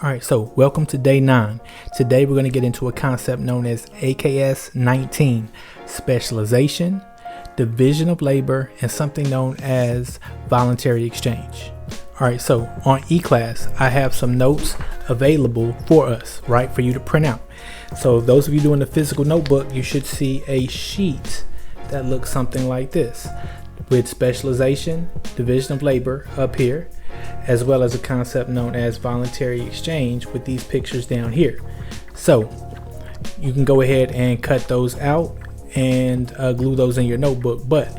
All right, so welcome to day 9. Today we're going to get into a concept known as AKS 19, specialization, division of labor, and something known as voluntary exchange. All right, so on eClass, I have some notes available for us, right, for you to print out. So those of you doing the physical notebook, you should see a sheet that looks something like this with specialization, division of labor up here, as well as a concept known as voluntary exchange with these pictures down here. So you can go ahead and cut those out and glue those in your notebook. But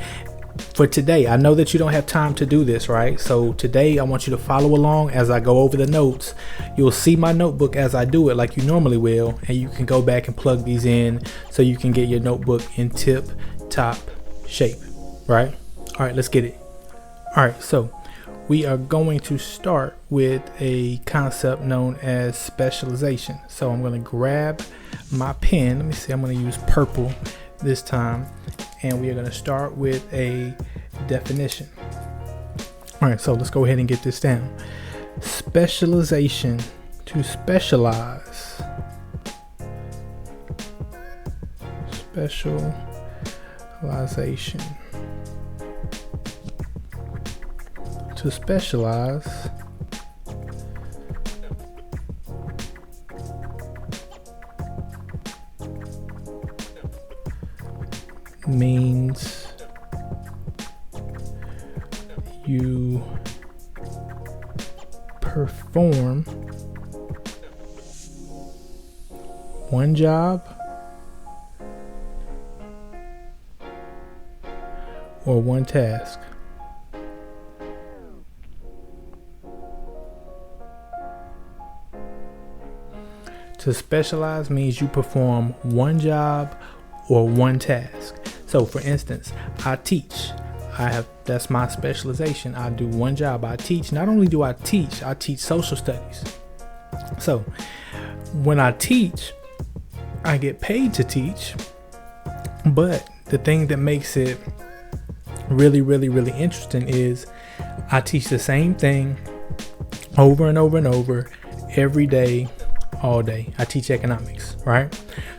for today, I know that you don't have time to do this, right? So today I want you to follow along as I go over the notes. You'll see my notebook as I do it like you normally will, and you can go back and plug these in so you can get your notebook in tip top shape, right? All right, let's get it. All right, so we are going to start with a concept known as specialization. So I'm going to grab my pen. Let me see, I'm going to use purple this time. And we are going to start with a definition. All right, so let's go ahead and get this down. Specialization, to specialize. Specialization. To specialize means you perform one job or one task. To specialize means you perform one job or one task. So for instance, I teach. That's my specialization. I do one job. I teach. Not only do I teach social studies. So when I teach, I get paid to teach. But the thing that makes it really interesting is I teach the same thing over and over and over every day, all day. I teach economics, right?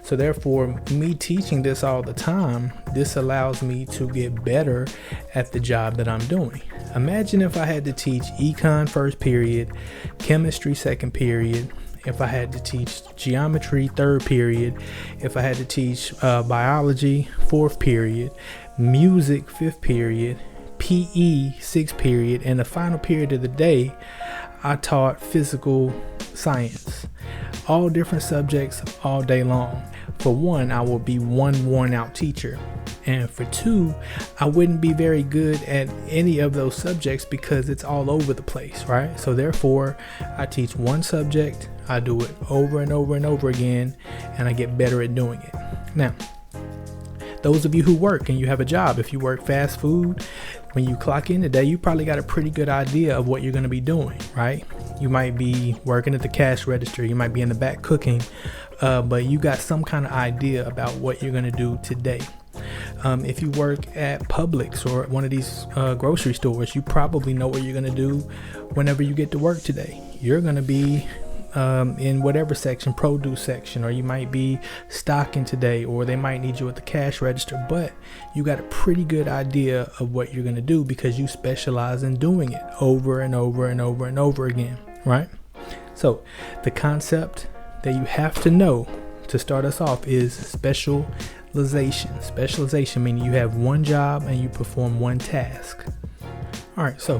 So therefore, me teaching this all the time, this allows me to get better at the job that I'm doing. Imagine if I had to teach econ first period, chemistry second period, if I had to teach geometry third period, if I had to teach biology fourth period, music fifth period, PE sixth period, and the final period of the day, I taught physical science. All different subjects all day long. For one, I will be one worn out teacher. And for two, I wouldn't be very good at any of those subjects because it's all over the place, right? So therefore, I teach one subject, I do it over and over and over again, and I get better at doing it. Now, those of you who work and you have a job, if you work fast food, when you clock in today, you probably got a pretty good idea of what you're going to be doing, right? You might be working at the cash register, you might be in the back cooking, but you got some kind of idea about what you're going to do today. If you work at Publix or one of these grocery stores, you probably know what you're going to do whenever you get to work today. You're going to be in whatever section, produce section, or you might be stocking today, or they might need you at the cash register, but you got a pretty good idea of what you're going to do because you specialize in doing it over and over and over and over again, right? So the concept that you have to know to start us off is specialization. Specialization meaning you have one job and you perform one task. All right, so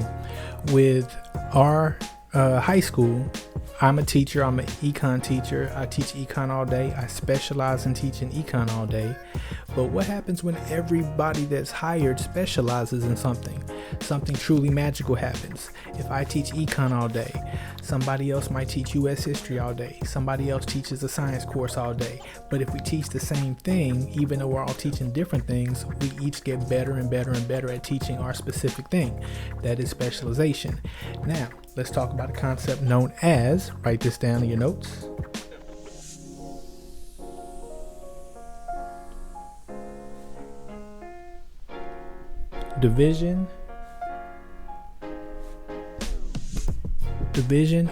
with our high school, I'm a teacher. I'm an econ teacher. I teach econ all day. I specialize in teaching econ all day. But what happens when everybody that's hired specializes in something? Something truly magical happens. If I teach econ all day, somebody else might teach US history all day. Somebody else teaches a science course all day. But if we teach the same thing, even though we're all teaching different things, we each get better and better and better at teaching our specific thing. That is specialization. Now, let's talk about a concept known as, write this down in your notes, division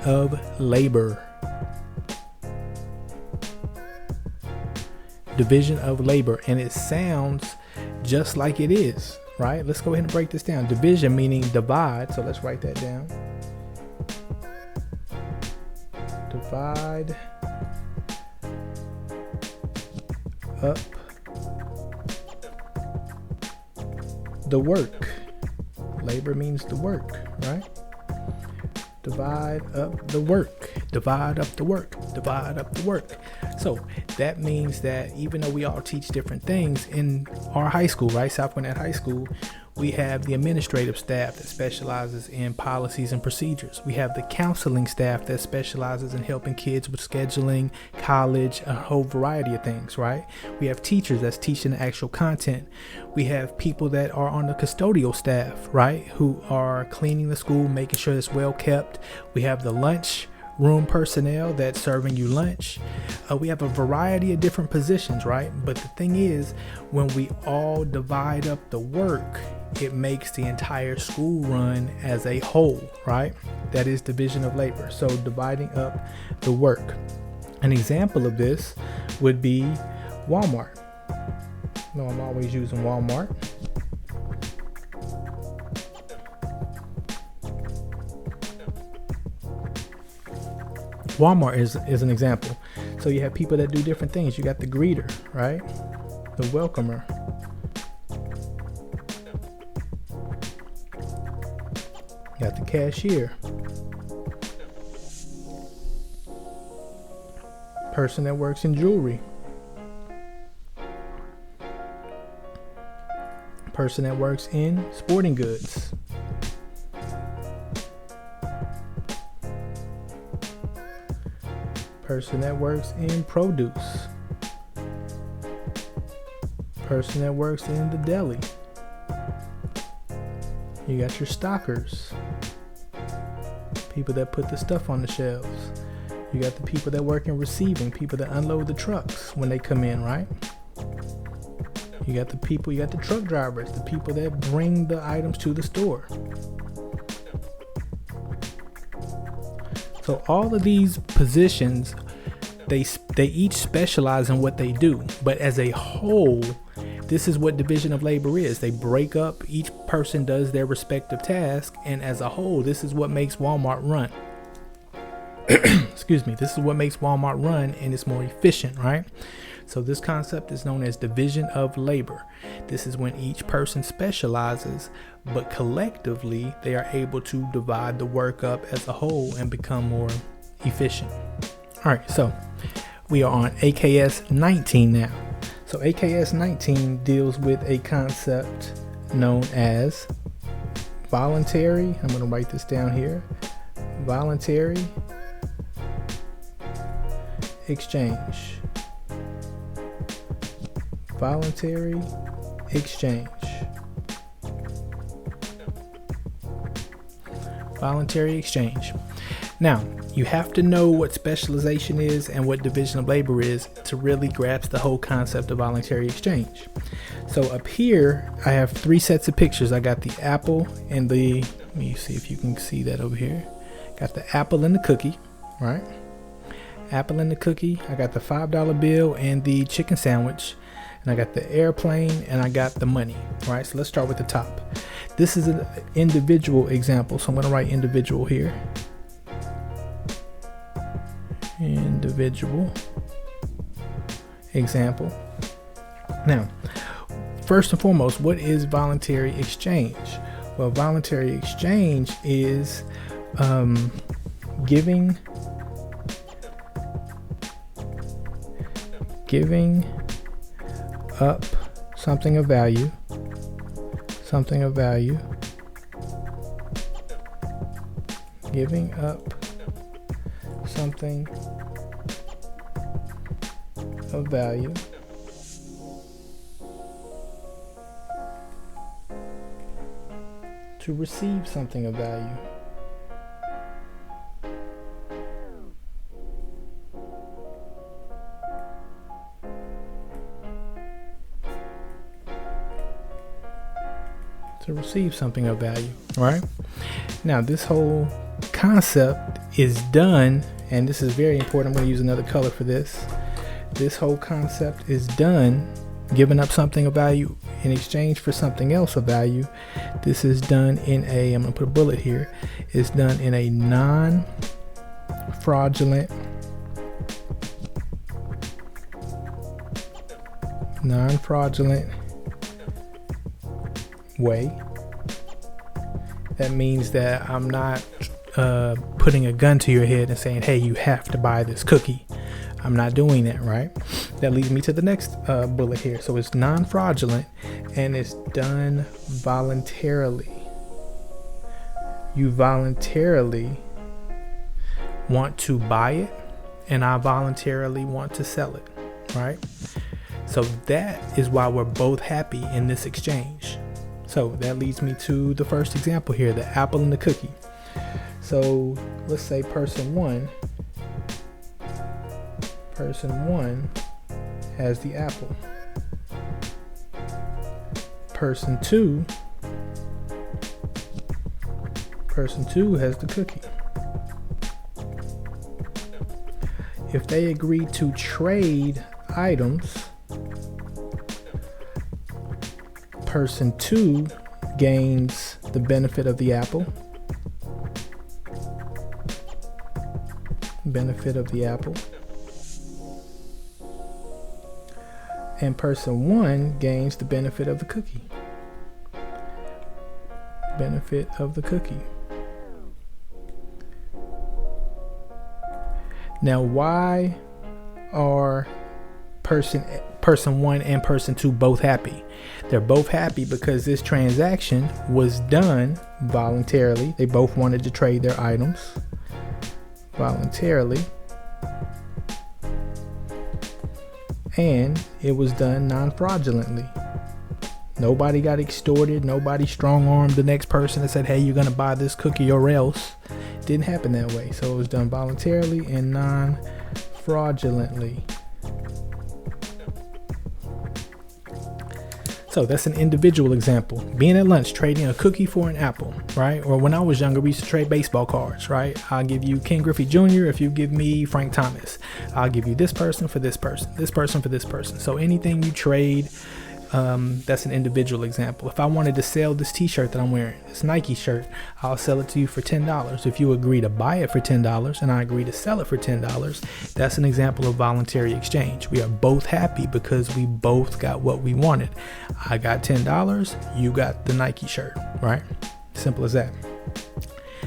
of labor. division of labor, and it sounds just like it is, right? Let's go ahead and break this down. Division meaning divide, so let's write that down. Divide up the work. Labor means the work, right? Divide up the work. Divide up the work. Divide up the work. So that means that even though we all teach different things in our high school, right? South Gwinnett High School, we have the administrative staff that specializes in policies and procedures. We have the counseling staff that specializes in helping kids with scheduling, college, a whole variety of things, right? We have teachers that's teaching the actual content. We have people that are on the custodial staff, right? Who are cleaning the school, making sure it's well kept. We have the lunch room personnel that's serving you lunch. We have a variety of different positions, right? But the thing is, when we all divide up the work, it makes the entire school run as a whole, right? That is division of labor. So dividing up the work. An example of this would be Walmart. No, I'm always using Walmart. Walmart is an example. So you have people that do different things. You got the greeter, right? The welcomer. You got the cashier. Person that works in jewelry. Person that works in sporting goods. Person that works in produce. Person that works in the deli. You got your stockers. People that put the stuff on the shelves. You got the people that work in receiving, people that unload the trucks when they come in, right? You got the people, you got the truck drivers, the people that bring the items to the store. So all of these positions, they each specialize in what they do, but as a whole, this is what division of labor is. They break up, each person does their respective task, and as a whole, this is what makes Walmart run. Excuse me, this is what makes Walmart run, and it's more efficient, right? So this concept is known as division of labor. This is when each person specializes, but collectively they are able to divide the work up as a whole and become more efficient. All right, so we are on AKS 19 now. So AKS 19 deals with a concept known as voluntary. I'm going to write this down here. Voluntary exchange. Voluntary exchange. Voluntary exchange. Now, you have to know what specialization is and what division of labor is to really grasp the whole concept of voluntary exchange. So up here, I have three sets of pictures. I got the apple and the, let me see if you can see that over here. Got the apple and the cookie, right? Apple and the cookie. I got the $5 bill and the chicken sandwich. And I got the airplane and I got the money, right? So let's start with the top. This is an individual example. So I'm going to write individual here. Individual example. Now, first and foremost, what is voluntary exchange? Well, voluntary exchange is giving up something of value, giving up something of value to receive something of value. To receive something of value, right? Now, this whole concept is done, and this is very important. I'm going to use another color for this. this whole concept is done, giving up something of value in exchange for something else of value. This is done in a, I'm going to put a bullet here, it's done in a non-fraudulent way. That means that I'm not putting a gun to your head and saying, hey, you have to buy this cookie. I'm not doing that, right? That leads me to the next bullet here. So it's non-fraudulent and it's done voluntarily. You voluntarily want to buy it and I voluntarily want to sell it, right? So that is why we're both happy in this exchange. So that leads me to the first example here, the apple and the cookie. So let's say person one has the apple. Person two has the cookie. If they agree to trade items, person two gains the benefit of the apple. And person one gains the benefit of the cookie. Now, why are person one and person two both happy? They're both happy because this transaction was done voluntarily. They both wanted to trade their items voluntarily, and it was done non-fraudulently. Nobody got extorted. Nobody strong-armed the next person and said, hey, you're gonna buy this cookie or else. It didn't happen that way. So it was done voluntarily and non-fraudulently. So that's an individual example. Being at lunch, trading a cookie for an apple, right? Or when I was younger, we used to trade baseball cards, right? I'll give you Ken Griffey Jr. if you give me Frank Thomas. I'll give you this person for this person, this person for this person. So anything you trade, that's an individual example. If I wanted to sell this t-shirt that I'm wearing, this Nike shirt, I'll sell it to you for $10. If you agree to buy it for $10 and I agree to sell it for $10, that's an example of voluntary exchange. We are both happy because we both got what we wanted. I got $10, you got the Nike shirt, right? Simple as that.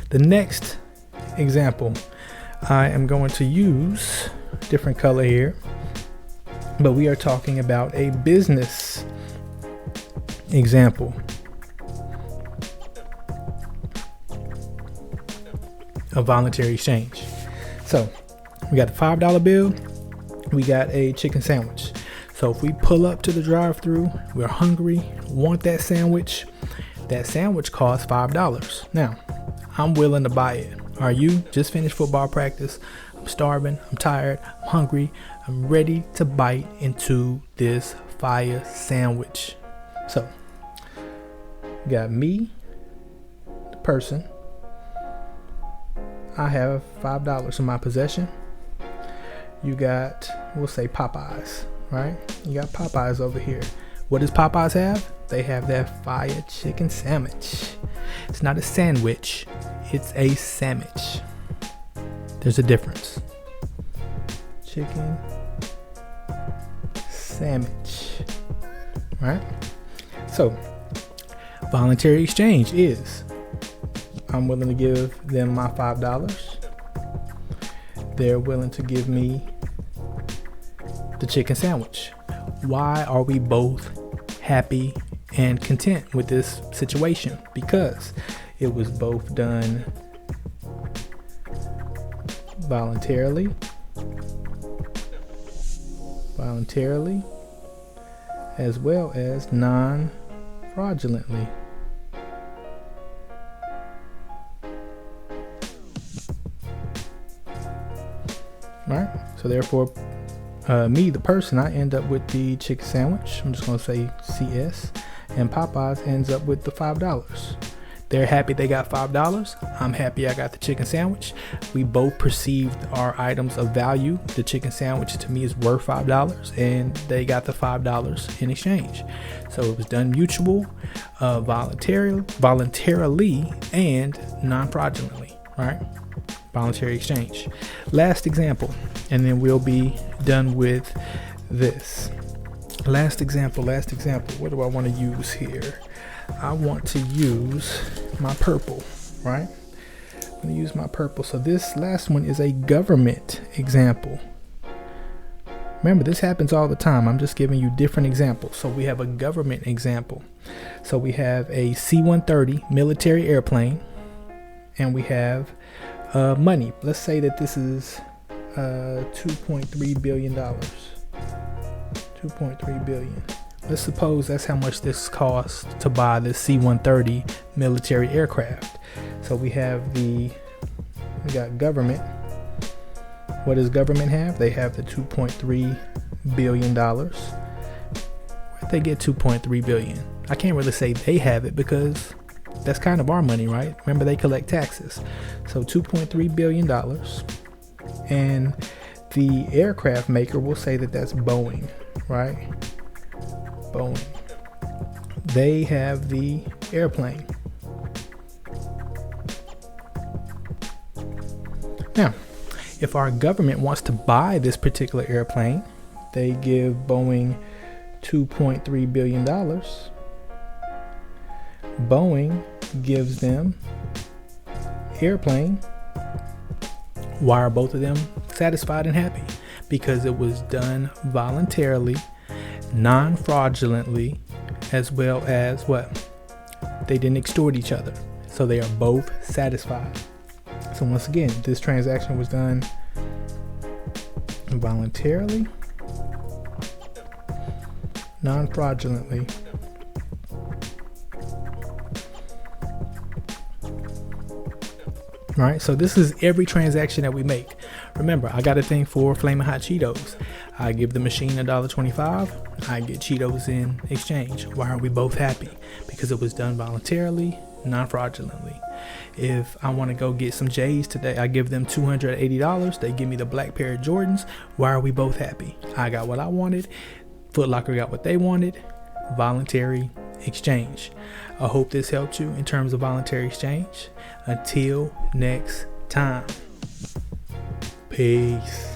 The next example, I am going to use different color here, but we are talking about a business example of voluntary exchange. So we got the $5 bill, we got a chicken sandwich. So if we pull up to the drive-thru, we're hungry, want that sandwich costs $5. Now, I'm willing to buy it. Are you? Just finished football practice. I'm starving, I'm tired, I'm hungry, I'm ready to bite into this fire sandwich. So, you got me, the person. I have $5 in my possession. You got, we'll say Popeyes, right? You got Popeyes over here. What does Popeyes have? They have that fire chicken sandwich. It's not a sandwich, it's a sandwich. There's a difference. Chicken sandwich, right? So, voluntary exchange is, I'm willing to give them my $5. They're willing to give me the chicken sandwich. Why are we both happy and content with this situation? Because it was both done voluntarily, as well as non-fraudulently. Right? So therefore, me, the person, I end up with the chicken sandwich. I'm just going to say CS. And Popeyes ends up with the $5. They're happy they got $5. I'm happy I got the chicken sandwich. We both perceived our items of value. The chicken sandwich to me is worth $5, and they got the $5 in exchange. So it was done mutual, voluntarily, and non-fraudulently, right? Voluntary exchange. Last example, and then we'll be done with this. Last example. What do I want to use here? I want to use my purple, right? I'm going to use my purple. So this last one is a government example. Remember, this happens all the time. I'm just giving you different examples. So we have a government example. So we have a C-130 military airplane, and we have money. Let's say that this is $2.3 billion. 2.3 billion. Let's suppose that's how much this costs to buy this C-130 military aircraft. So we got government. What does government have? They have the $2.3 billion. Where'd they get $2.3 billion? I can't really say they have it because that's kind of our money, right? Remember, they collect taxes. So $2.3 billion. And the aircraft maker will say that that's Boeing, right? Boeing. They have the airplane. Now, if our government wants to buy this particular airplane, they give Boeing $2.3 billion. Boeing gives them airplane. Why are both of them satisfied and happy? Because it was done voluntarily, non-fraudulently, as well as what? They didn't extort each other. So they are both satisfied. So once again, this transaction was done voluntarily, non-fraudulently. All right, so this is every transaction that we make. Remember, I got a thing for Flamin' Hot Cheetos. I give the machine $1.25. I get Cheetos in exchange. Why are we both happy? Because it was done voluntarily, non-fraudulently. If I want to go get some J's today, I give them $280. They give me the black pair of Jordans. Why are we both happy? I got what I wanted. Foot Locker got what they wanted. Voluntary exchange. I hope this helped you in terms of voluntary exchange. Until next time. Peace.